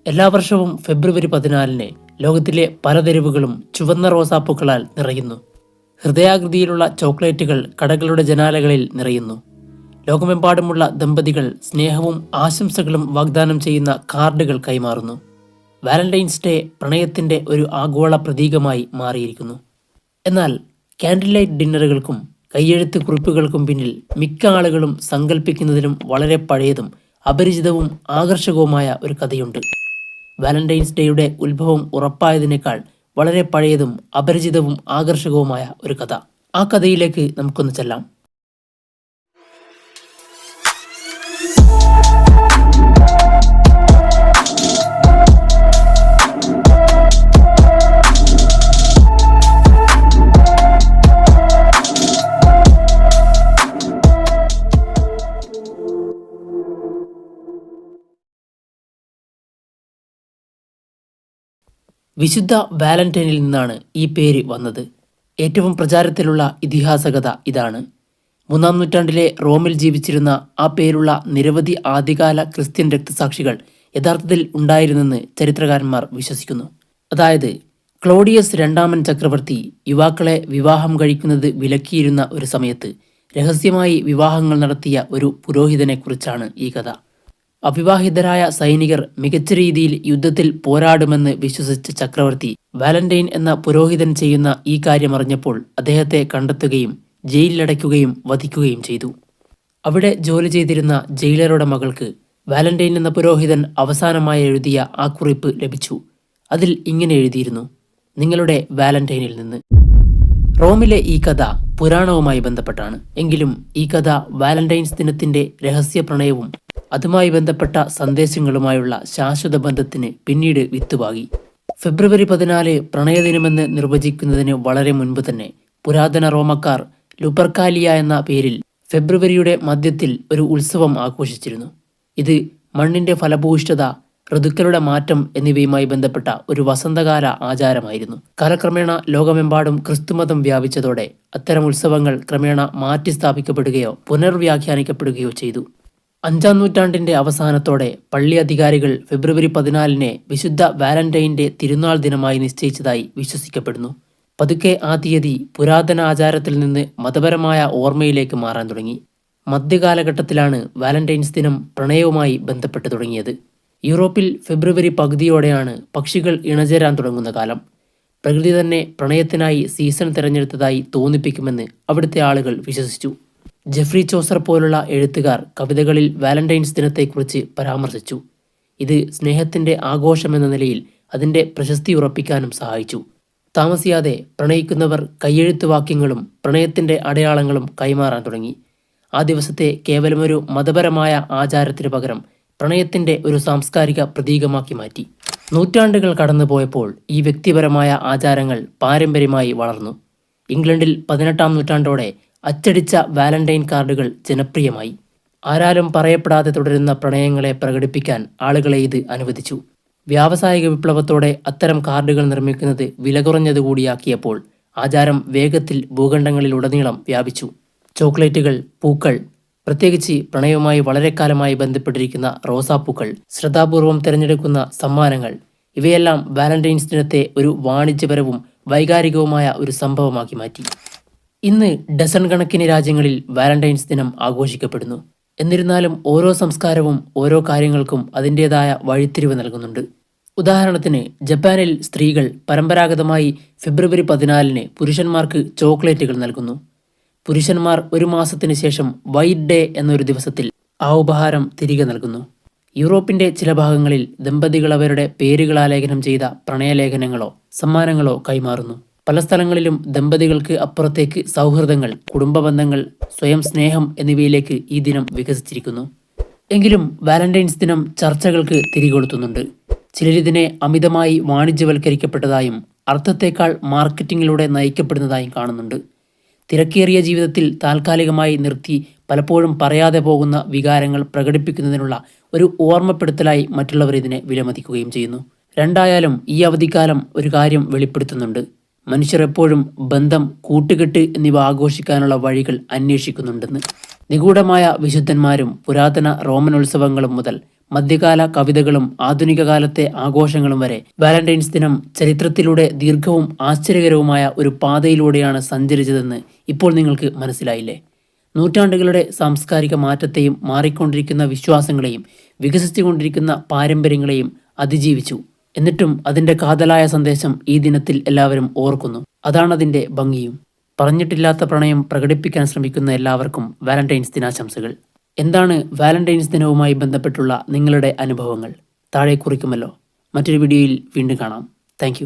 എല്ലാ വർഷവും ഫെബ്രുവരി 14-ന് ലോകത്തിലെ പല തെരുവുകളും ചുവന്ന റോസാപ്പൂക്കളാൽ നിറയുന്നു. ഹൃദയാകൃതിയിലുള്ള ചോക്ലേറ്റുകൾ കടകളുടെ ജനാലകളിൽ നിറയുന്നു. ലോകമെമ്പാടുമുള്ള ദമ്പതികൾ സ്നേഹവും ആശംസകളും വാഗ്ദാനം ചെയ്യുന്ന കാർഡുകൾ കൈമാറുന്നു. വാലന്റൈൻസ് ഡേ പ്രണയത്തിന്റെ ഒരു ആഗോള പ്രതീകമായി മാറിയിരിക്കുന്നു. എന്നാൽ കാൻഡിൽ ലൈറ്റ് ഡിന്നറുകൾക്കും കയ്യെഴുത്ത് കുറിപ്പുകൾക്കും പിന്നിൽ മിക്ക ആളുകളും സങ്കല്പിക്കുന്നതിലും വളരെ പഴയതും അപരിചിതവും ആകർഷകവുമായ ഒരു കഥയുണ്ട്. വാലന്റൈൻസ് ഡേയുടെ ഉത്ഭവം ഉറപ്പായതിനേക്കാൾ വളരെ പഴയതും അപരിചിതവും ആകർഷകവുമായ ഒരു കഥ. ആ കഥയിലേക്ക് നമുക്കൊന്ന് ചെല്ലാം. വിശുദ്ധ വാലന്റൈനിൽ നിന്നാണ് ഈ പേര് വന്നത്. ഏറ്റവും പ്രചാരത്തിലുള്ള ഇതിഹാസകഥ ഇതാണ്. 3-ാം നൂറ്റാണ്ടിലെ റോമിൽ ജീവിച്ചിരുന്ന ആ പേരുള്ള നിരവധി ആദ്യകാല ക്രിസ്ത്യൻ രക്തസാക്ഷികൾ യഥാർത്ഥത്തിൽ ഉണ്ടായിരുന്നെന്ന് ചരിത്രകാരന്മാർ വിശ്വസിക്കുന്നു. അതായത് ക്ലോഡിയസ് രണ്ടാമൻ ചക്രവർത്തി യുവാക്കളെ വിവാഹം കഴിക്കുന്നത് വിലക്കിയിരുന്ന ഒരു സമയത്ത് രഹസ്യമായി വിവാഹങ്ങൾ നടത്തിയ ഒരു പുരോഹിതനെ കുറിച്ചാണ് ഈ കഥ. അവിവാഹിതരായ സൈനികർ മികച്ച രീതിയിൽ യുദ്ധത്തിൽ പോരാടുമെന്ന് വിശ്വസിച്ച ചക്രവർത്തി വാലന്റൈൻ എന്ന പുരോഹിതൻ ചെയ്യുന്ന ഈ കാര്യമറിഞ്ഞപ്പോൾ അദ്ദേഹത്തെ കണ്ടെത്തുകയും ജയിലിലടയ്ക്കുകയും വധിക്കുകയും ചെയ്തു. അവിടെ ജോലി ചെയ്തിരുന്ന ജയിലറുടെ മകൾക്ക് വാലന്റൈൻ എന്ന പുരോഹിതൻ അവസാനമായി എഴുതിയ ആ കുറിപ്പ് ലഭിച്ചു. അതിൽ ഇങ്ങനെ എഴുതിയിരുന്നു: നിങ്ങളുടെ വാലന്റൈനിൽ നിന്ന്. റോമിലെ ഈ കഥ പുരാണവുമായി ബന്ധപ്പെട്ടാണ്. എങ്കിലും ഈ കഥ വാലന്റൈൻസ് ദിനത്തിന്റെ രഹസ്യ പ്രണയവും അതുമായി ബന്ധപ്പെട്ട സന്ദേശങ്ങളുമായുള്ള ശാശ്വത ബന്ധത്തിന് പിന്നീട് വിത്തുപാകി. ഫെബ്രുവരി 14 പ്രണയദിനമെന്ന് നിർവചിക്കുന്നതിന് വളരെ മുൻപ് തന്നെ പുരാതന റോമക്കാർ ലുപ്പർക്കാലിയ എന്ന പേരിൽ ഫെബ്രുവരിയുടെ മധ്യത്തിൽ ഒരു ഉത്സവം ആഘോഷിച്ചിരുന്നു. ഇത് മണ്ണിന്റെ ഫലഭൂയിഷ്ഠത, ഋതുക്കളുടെ മാറ്റം എന്നിവയുമായി ബന്ധപ്പെട്ട ഒരു വസന്തകാല ആചാരമായിരുന്നു. കാലക്രമേണ ലോകമെമ്പാടും ക്രിസ്തുമതം വ്യാപിച്ചതോടെ അത്തരം ഉത്സവങ്ങൾ ക്രമേണ മാറ്റി സ്ഥാപിക്കപ്പെടുകയോ പുനർവ്യാഖ്യാനിക്കപ്പെടുകയോ ചെയ്തു. 5-ാം നൂറ്റാണ്ടിന്റെ അവസാനത്തോടെ പള്ളി അധികാരികൾ ഫെബ്രുവരി 14-നെ വിശുദ്ധ വാലന്റൈന്റെ തിരുനാൾ ദിനമായി നിശ്ചയിച്ചതായി വിശ്വസിക്കപ്പെടുന്നു. പതുക്കെ ആ തീയതി പുരാതന ആചാരത്തിൽ നിന്ന് മതപരമായ ഓർമ്മയിലേക്ക് മാറാൻ തുടങ്ങി. മധ്യകാലഘട്ടത്തിലാണ് വാലന്റൈൻസ് ദിനം പ്രണയവുമായി ബന്ധപ്പെട്ട് തുടങ്ങിയത്. യൂറോപ്പിൽ ഫെബ്രുവരി പകുതിയോടെയാണ് പക്ഷികൾ ഇണചേരാൻ തുടങ്ങുന്ന കാലം. പ്രകൃതി തന്നെ പ്രണയത്തിനായി സീസൺ തിരഞ്ഞെടുത്തതായി തോന്നിപ്പിക്കുമെന്ന് അവിടുത്തെ ആളുകൾ വിശ്വസിച്ചു. ജെഫ്രി ചോസർ പോലുള്ള എഴുത്തുകാർ കവിതകളിൽ വാലന്റൈൻസ് ദിനത്തെക്കുറിച്ച് പരാമർശിച്ചു. ഇത് സ്നേഹത്തിന്റെ ആഘോഷമെന്ന നിലയിൽ അതിന്റെ പ്രശസ്തി ഉറപ്പിക്കാനും സഹായിച്ചു. താമസിയാതെ പ്രണയിക്കുന്നവർ കയ്യെഴുത്ത് വാക്യങ്ങളും പ്രണയത്തിന്റെ അടയാളങ്ങളും കൈമാറാൻ തുടങ്ങി. ആ ദിവസത്തെ കേവലമൊരു മതപരമായ ആചാരത്തിന് പകരം പ്രണയത്തിന്റെ ഒരു സാംസ്കാരിക പ്രതീകമാക്കി മാറ്റി. നൂറ്റാണ്ടുകൾ കടന്നുപോയപ്പോൾ ഈ വ്യക്തിപരമായ ആചാരങ്ങൾ പാരമ്പര്യമായി വളർന്നു. ഇംഗ്ലണ്ടിൽ 18-ാം നൂറ്റാണ്ടോടെ അച്ചടിച്ച വാലന്റൈൻ കാർഡുകൾ ജനപ്രിയമായി. ആരാലും പറയപ്പെടാതെ തുടരുന്ന പ്രണയങ്ങളെ പ്രകടിപ്പിക്കാൻ ആളുകളെ ഇത് അനുവദിച്ചു. വ്യാവസായിക വിപ്ലവത്തോടെ അത്തരം കാർഡുകൾ നിർമ്മിക്കുന്നത് വില കുറഞ്ഞതുകൂടിയാക്കിയപ്പോൾ ആചാരം വേഗത്തിൽ ഭൂഖണ്ഡങ്ങളിലുടനീളം വ്യാപിച്ചു. ചോക്ലേറ്റുകൾ, പൂക്കൾ, പ്രത്യേകിച്ച് പ്രണയവുമായി വളരെ കാലമായി ബന്ധപ്പെട്ടിരിക്കുന്ന റോസാപ്പൂക്കൾ, ശ്രദ്ധാപൂർവം തിരഞ്ഞെടുക്കുന്ന സമ്മാനങ്ങൾ, ഇവയെല്ലാം വാലന്റൈൻസ് ദിനത്തെ ഒരു വാണിജ്യപരവും വൈകാരികവുമായ ഒരു സംഭവമാക്കി മാറ്റി. ഇന്ന് ഡസൺ കണക്കിന് രാജ്യങ്ങളിൽ വാലന്റൈൻസ് ദിനം ആഘോഷിക്കപ്പെടുന്നു. എന്നിരുന്നാലും ഓരോ സംസ്കാരവും ഓരോ കാര്യങ്ങൾക്കും അതിൻ്റെതായ വഴിത്തിരിവ് നൽകുന്നുണ്ട്. ഉദാഹരണത്തിന് ജപ്പാനിൽ സ്ത്രീകൾ പരമ്പരാഗതമായി ഫെബ്രുവരി 14-ന് പുരുഷന്മാർക്ക് ചോക്ലേറ്റുകൾ നൽകുന്നു. പുരുഷന്മാർ ഒരു മാസത്തിന് ശേഷം വൈറ്റ് ഡേ എന്നൊരു ദിവസത്തിൽ ആ ഉപഹാരം തിരികെ നൽകുന്നു. യൂറോപ്പിന്റെ ചില ഭാഗങ്ങളിൽ ദമ്പതികൾ അവരുടെ പേരുകൾ ആലേഖനം ചെയ്ത പ്രണയലേഖനങ്ങളോ സമ്മാനങ്ങളോ കൈമാറുന്നു. പല സ്ഥലങ്ങളിലും ദമ്പതികൾക്ക് അപ്പുറത്തേക്ക് സൗഹൃദങ്ങൾ, കുടുംബ ബന്ധങ്ങൾ, സ്വയം സ്നേഹം എന്നിവയിലേക്ക് ഈ ദിനം വികസിച്ചിരിക്കുന്നു. എങ്കിലും വാലന്റൈൻസ് ദിനം ചർച്ചകൾക്ക് തിരികൊളുത്തുന്നുണ്ട്. ചിലരിതിനെ അമിതമായി വാണിജ്യവൽക്കരിക്കപ്പെട്ടതായും അർത്ഥത്തേക്കാൾ മാർക്കറ്റിങ്ങിലൂടെ നയിക്കപ്പെടുന്നതായും കാണുന്നുണ്ട്. തിരക്കേറിയ ജീവിതത്തിൽ താൽക്കാലികമായി നിർത്തി പലപ്പോഴും പറയാതെ പോകുന്ന വികാരങ്ങൾ പ്രകടിപ്പിക്കുന്നതിനുള്ള ഒരു ഓർമ്മപ്പെടുത്തലായി മറ്റുള്ളവർ ഇതിനെ വിലമതിക്കുകയും ചെയ്യുന്നു. രണ്ടായാലും ഈ അവധിക്കാലം ഒരു കാര്യം വെളിപ്പെടുത്തുന്നുണ്ട്: മനുഷ്യർ എപ്പോഴും ബന്ധം, കൂട്ടുകെട്ട് എന്നിവ ആഘോഷിക്കാനുള്ള വഴികൾ അന്വേഷിക്കുന്നുണ്ടെന്ന്. നിഗൂഢമായ വിശുദ്ധന്മാരും പുരാതന റോമൻ ഉത്സവങ്ങളും മുതൽ മധ്യകാല കവിതകളും ആധുനിക കാലത്തെ ആഘോഷങ്ങളും വരെ വാലന്റൈൻസ് ദിനം ചരിത്രത്തിലൂടെ ദീർഘവും ആശ്ചര്യകരവുമായ ഒരു പാതയിലൂടെയാണ് സഞ്ചരിച്ചതെന്ന് ഇപ്പോൾ നിങ്ങൾക്ക് മനസ്സിലായില്ലേ? നൂറ്റാണ്ടുകളുടെ സാംസ്കാരിക മാറ്റത്തെയും മാറിക്കൊണ്ടിരിക്കുന്ന വിശ്വാസങ്ങളെയും വികസിച്ചുകൊണ്ടിരിക്കുന്ന പാരമ്പര്യങ്ങളെയും അതിജീവിച്ചു. എന്നിട്ടും അതിൻ്റെ കാതലായ സന്ദേശം ഈ ദിനത്തിൽ എല്ലാവരും ഓർക്കുന്നു. അതാണതിൻ്റെ ഭംഗിയും. പറഞ്ഞിട്ടില്ലാത്ത പ്രണയം പ്രകടിപ്പിക്കാൻ ശ്രമിക്കുന്ന എല്ലാവർക്കും വാലന്റൈൻസ് ദിനാശംസകൾ. എന്താണ് വാലന്റൈൻസ് ദിനവുമായി ബന്ധപ്പെട്ടുള്ള നിങ്ങളുടെ അനുഭവങ്ങൾ? താഴെ കുറിക്കുമല്ലോ. മറ്റൊരു വീഡിയോയിൽ വീണ്ടും കാണാം. താങ്ക്